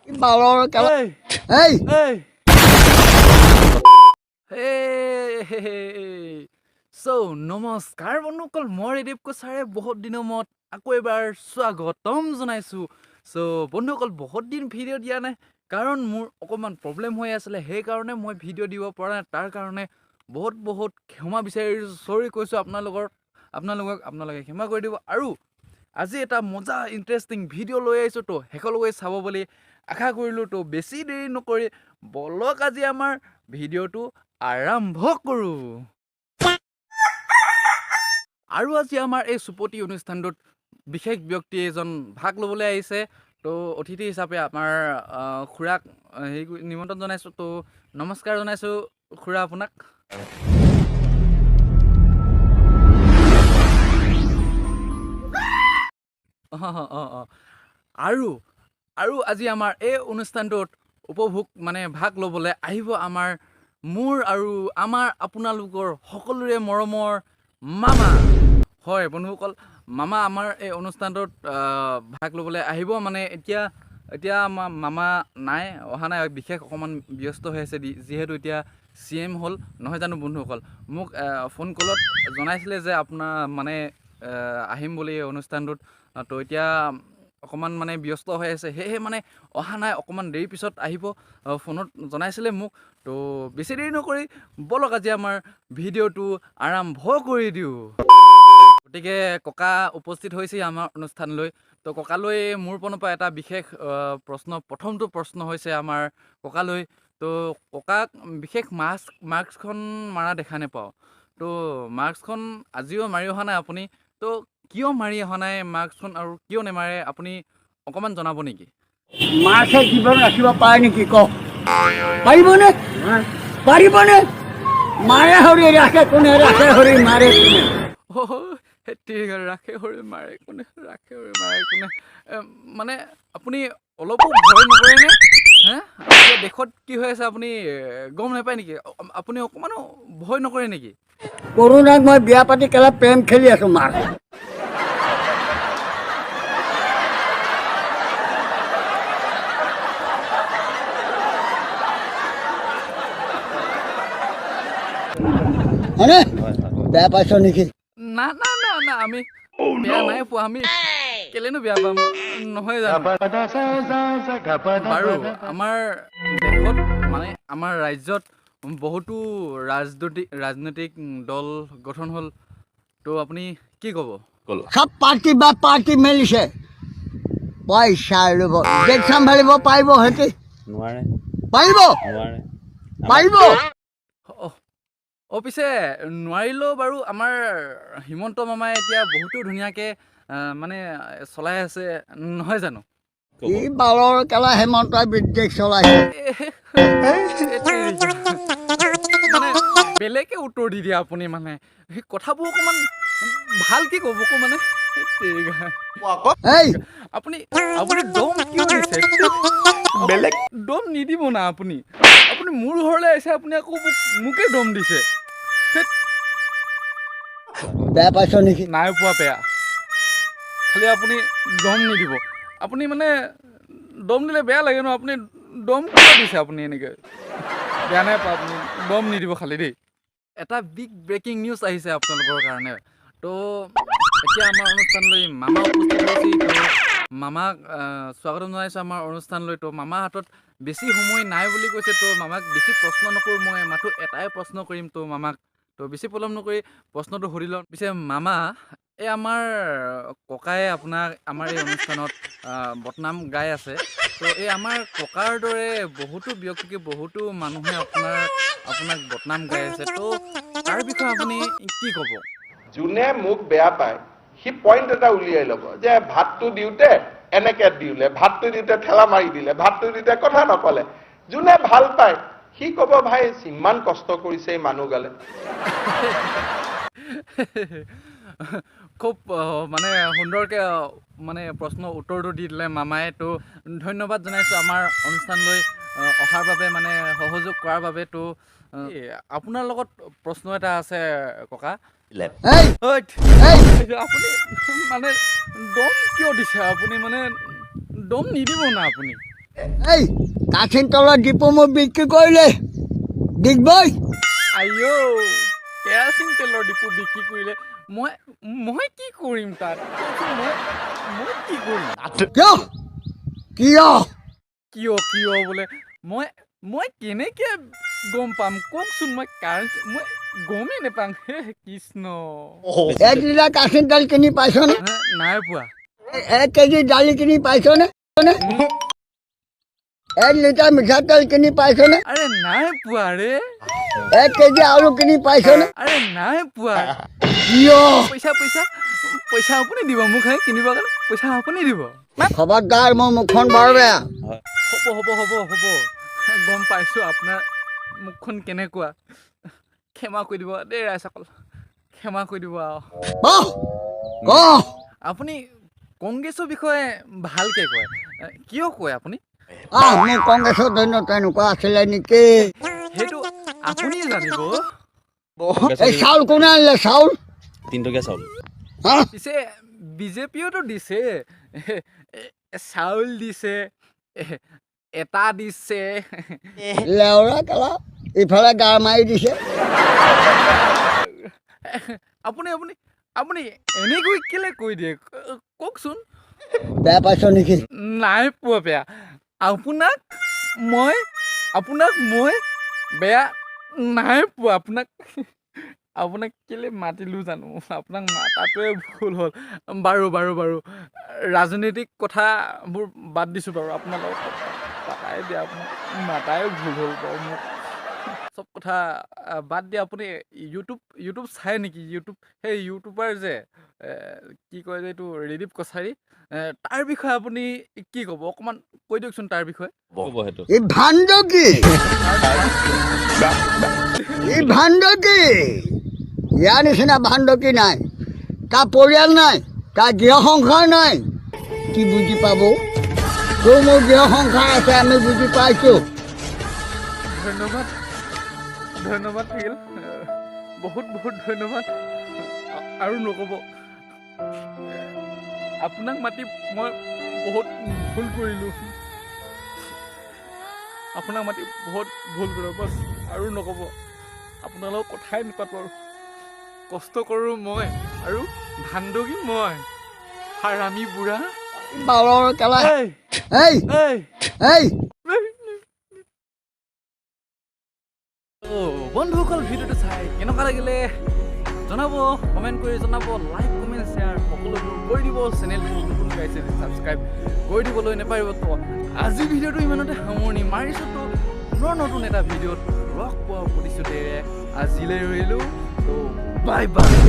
Balor kala. Hey. Hey. So, নমস্কাৰ বন্ধুসকল মই ৰেডিপ কোচাৰে বহুত দিনৰ মত আকৌ এবাৰ স্বাগতম জনাইছো সো বন্ধুসকল বহুত দিন ভিডিঅ' দিয়া নাই কাৰণ মোৰ অকমান প্ৰবলেম হৈ আছিল সেই কাৰণে মই ভিডিঅ' দিব পৰা নাই তাৰ কাৰণে বহুত ক্ষমা বিচাৰিছো সৰি কৈছো আপোনালোকে ক্ষমা কৰি দিব আৰু আজি এটা মজা ইন্টাৰেষ্টিং ভিডিঅ' লৈ আহিছো তো হেকলগৈ চাব বুলি আশা কৰিলো তো বেছি দেৰি নকৰি বলক আজি আমাৰ ভিডিঅ'টো আৰম্ভ কৰো আৰু আজি আমাৰ এই সুপতি অনুষ্ঠানটোত বিশেষ ব্যক্তি এজন ভাগ ল'বলৈ আহিছে তো অতিথি হিচাপে আমাৰ খুৰাক নিমন্ত্ৰণ জনাইছো তো নমস্কাৰ জনাইছো খুৰা আপোনাক আৰু আজি আমাৰ এই অনুষ্ঠানটোত উপভোগ মানে ভাগ ল'বলৈ আহিব আমাৰ মোৰ আৰু আমাৰ আপোনালোকৰ সকলোৰে মৰমৰ মামা হয় বন্ধুসকল মামা আমাৰ এই অনুষ্ঠানটোত ভাগ ল'বলৈ আহিব মানে এতিয়া মামা নাই অহা নাই বিশেষ অকণমান ব্যস্ত হৈ আছে যিহেতু এতিয়া CM হ'ল নহয় জানো বন্ধুসকল মোক ফোন কলত জনাইছিলে যে আপোনাৰ মানে আহিম বুলি অনুষ্ঠানটোত তো এতিয়া অকণমান মানে ব্যস্ত হৈ আছে সেয়েহে মানে অহা নাই অকণমান দেৰি পিছত আহিব ফোনত জনাইছিলে মোক তো বেছি দেৰি নকৰি বলক আজি আমাৰ ভিডিঅ'টো আৰম্ভ কৰি দিওঁ গতিকে ককা উপস্থিত হৈছে আমাৰ অনুষ্ঠানলৈ তো ককালৈ মোৰ পিনৰ পৰা এটা বিশেষ প্ৰথমটো প্ৰশ্ন হৈছে আমাৰ ককালৈ তো ককাক বিশেষ মাস্কখন মাৰা দেখা নাপাওঁ তো মাস্কখন আজিও মাৰি অহা নাই আপুনি তো কিয় মাৰি অহা নাই মাস্কখন আৰু কিয় নেমাৰে আপুনি অকণমান জনাব নেকি মাছে জীৱন ৰাখিব পাৰে নেকি কওক পাৰিবনে মাৰে হৰি ৰাখে কোনে ৰাখে হৰি মাৰে কোনে ঠিক আছে ৰাখে হৰি মাৰে কোনে মানে আপুনি অলপো ভয় নকৰেনে হে দেশত কি হৈ আছে আপুনি গম নাপায় নেকি আপুনি অকণমানো ভয় নকৰে নেকি কৰোণাক মই বিয়া পাতি কেলা প্ৰেম খেলি আছো মাৰ হয়নে বেয়া পাইছ নেকি না আমি বেয়া নাই পোৱা আমি কেলেনো বেয়া পাম নহয় জানো বাৰু আমাৰ দেশত মানে আমাৰ ৰাজ্যত বহুতো ৰাজনৈতিক দল গঠন হ'ল তো আপুনি কি ক'ব সব পাৰ্টি মেলিছে পইচা ল'ব দেশ চম্ভালিব পাৰিব সিহঁতি পাৰিব পিছে নোৱাৰিলেও বাৰু আমাৰ হিমন্ত মামাই এতিয়া বহুতো ধুনীয়াকৈ মানে চলাই আছে নহয় জানো ই বালৰ কেলা হেমন্তই বিদ্বেষ চলাইছে মানে বেলেগে উত্তৰ দি দিয়ে আপুনি মানে সেই কথাবোৰ অকণমান ভালকৈ ক'ব মানে আপুনি দম কিয় দিছে বেলেগ দম নিদিব না আপুনি মোৰ ঘৰলৈ আহিছে আপুনি আকৌ মোকে দম দিছে বেয়া পাইছ নেকি নাই পোৱা বেয়া খালি আপুনি দম নিদিব আপুনি মানে দম দিলে বেয়া লাগে ন আপুনি দম কিয় দিছে আপুনি এনেকৈ বেয়া নাই পোৱা আপুনি দম নিদিব খালি দেই এটা বিগ ব্ৰেকিং নিউজ আহিছে আপোনালোকৰ কাৰণে তো এতিয়া আমাৰ অনুষ্ঠানলৈ মামা উপস্থিত হৈছে তো মামাক স্বাগতম জনাইছোঁ আমাৰ অনুষ্ঠানলৈ তো মামাৰ হাতত বেছি সময় নাই বুলি কৈছে তো মামাক বেছি প্ৰশ্ন নকৰোঁ মই মাথো এটাই প্ৰশ্ন কৰিম তো মামাক তো বেছি পলম নকৰি প্ৰশ্নটো সুধি লওঁ পিছে মামা এই আমাৰ ককাই আপোনাক আমাৰ এই অনুষ্ঠানত বদনাম গাই আছে তো এই আমাৰ ককাৰ দৰে বহুতো ব্যক্তিকে বহুতো মানুহে আপোনাক বদনাম গাই আছে তো তাৰ বিষয়ে আপুনি কি ক'ব যোনে মোক বেয়া পায় সি পইণ্ট এটা উলিয়াই ল'ব যে ভাতটো দিওঁতে এনেকে দিলে ভাতটো দিওঁতে ঠেলা মাৰি দিলে ভাতটো দিওঁতে কথা নকলে যোনে ভাল পায় সি ক'ব ভাই ইমান কষ্ট কৰিছে এই মানুহগালে খুব মানে সুন্দৰকৈ মানে প্ৰশ্ন উত্তৰটো দি দিলে মামাই তো ধন্যবাদ জনাইছোঁ আমাৰ অনুষ্ঠানলৈ অহাৰ বাবে মানে সহযোগ কৰাৰ বাবে তো আপোনাৰ লগত প্ৰশ্ন এটা আছে ককা আপুনি মানে দম কিয় দিছে আপুনি মানে দম নিদিব না আপুনি এই কাঠিন তলৰ ডিপু মোক বিক্ৰী কৰিলে দিগবৈ আইও কেৰাচিন তেলৰ ডিপু বিক্ৰী কৰিলে মই কি কৰিম তাত মই কি কৰিম কিয় কিয় কিয় বোলে মই কেনেকে গম পাম কওকচোন মই গমেই নাপাম হে কৃষ্ণ 1 লিটাৰ কাঠিন তেল কিনি পাইছনে নাই পোৱা 1 কেজি দালি কিনি পাইছনে 1 লিটাৰ মিঠাতেল কিনি পাইছনে আৰে নাই পোৱা ৰে 1 কেজি আলু কিনি পাইছনে আৰে নাই পোৱা কিয় পইচা আপুনি দিব মোক হে কিনিব কাৰণে পইচা আপুনি দিব খবৰদাৰ মোৰ মুখখন বৰ বেয়া হ'ব গম পাইছো আপোনাৰ মুখখন কেনেকুৱা ক্ষমা কৰি দিব দেই ৰাইজসকল ক্ষমা কৰি দিব ক আপুনি কংগ্ৰেছৰ বিষয়ে ভালকে কয় কিয় কয় আপুনি মোৰ কংগ্ৰেছৰ ধন্য তেনেকুৱা আছিলে নেকি সেইটো আপুনি জানিব এই চাউল কোনে আনিলে চাউল 3 টকীয়া চাউল পিছে বিজেপিয়েতো দিছে চাউল দিছে এটা দিছে লেওৰা কেলা ইফালে গা মাৰি দিছে আপুনি এনেকৈ কেলে কৈ দিয়ে কওকচোন বেয়া পাইছ নেকি নাই পোৱা বেয়া আপোনাক মই বেয়া নাই পোৱা আপোনাক কেলে মাতিলো জানো আপোনাক মাতাটোৱে ভুল হ'ল বাৰু ৰাজনৈতিক কথাবোৰ বাদ দিছোঁ বাৰু আপোনাৰ লগত পাতাই দিয়া আপোনাক মাতাই ভুল হ'ল বাৰু মোক চব কথা বাদ দিয়া আপুনি ইউটিউব চাই নেকি সেই ইউটিউবাৰ যে কি কয় যে এইটো ৰিদীপ কছাৰী তাৰ বিষয়ে আপুনি কি ক'ব অকণমান কৈ দিয়কচোন তাৰ বিষয়ে ক'ব সেইটো এই ভাণ্ডকি ইয়াৰ নিচিনা ভাণ্ডকি নাই তাৰ পৰিয়াল নাই তাৰ গৃহ সংসাৰ নাই কি বুজি পাব তোৰ মোৰ গৃহ সংসাৰ আছে আমি বুজি পাইছোঁ ধন্যবাদ থাকিল বহুত ধন্যবাদ আৰু নক'ব আপোনাক মাতি মই বহুত ভুল কৰিলোঁ বছ আৰু নক'ব আপোনাৰ লগত কথাই নাপাতো আৰু কষ্ট কৰোঁ মই আৰু ভাণ্ডগী মই হাৰামী বুঢ়া বালৰ কেলা এই বন্ধুসকল ভিডিঅ'টো চাই কেনেকুৱা লাগিলে জনাব কমেণ্ট কৰি জনাব লাইক কমেণ্ট শ্বেয়াৰ সকলোবোৰ কৰি দিব চেনেলটো নতুন গাইছে ছাবস্ক্ৰাইব কৰি দিবলৈ নাপাৰিব তো আজি ভিডিঅ'টো ইমানতে সামৰণি মাৰিছোঁ তো পুনৰ নতুন এটা ভিডিঅ'ত লগ পোৱা প্ৰতিশ্ৰুতিৰে আজিলৈ ৰহিলোঁ তো বাই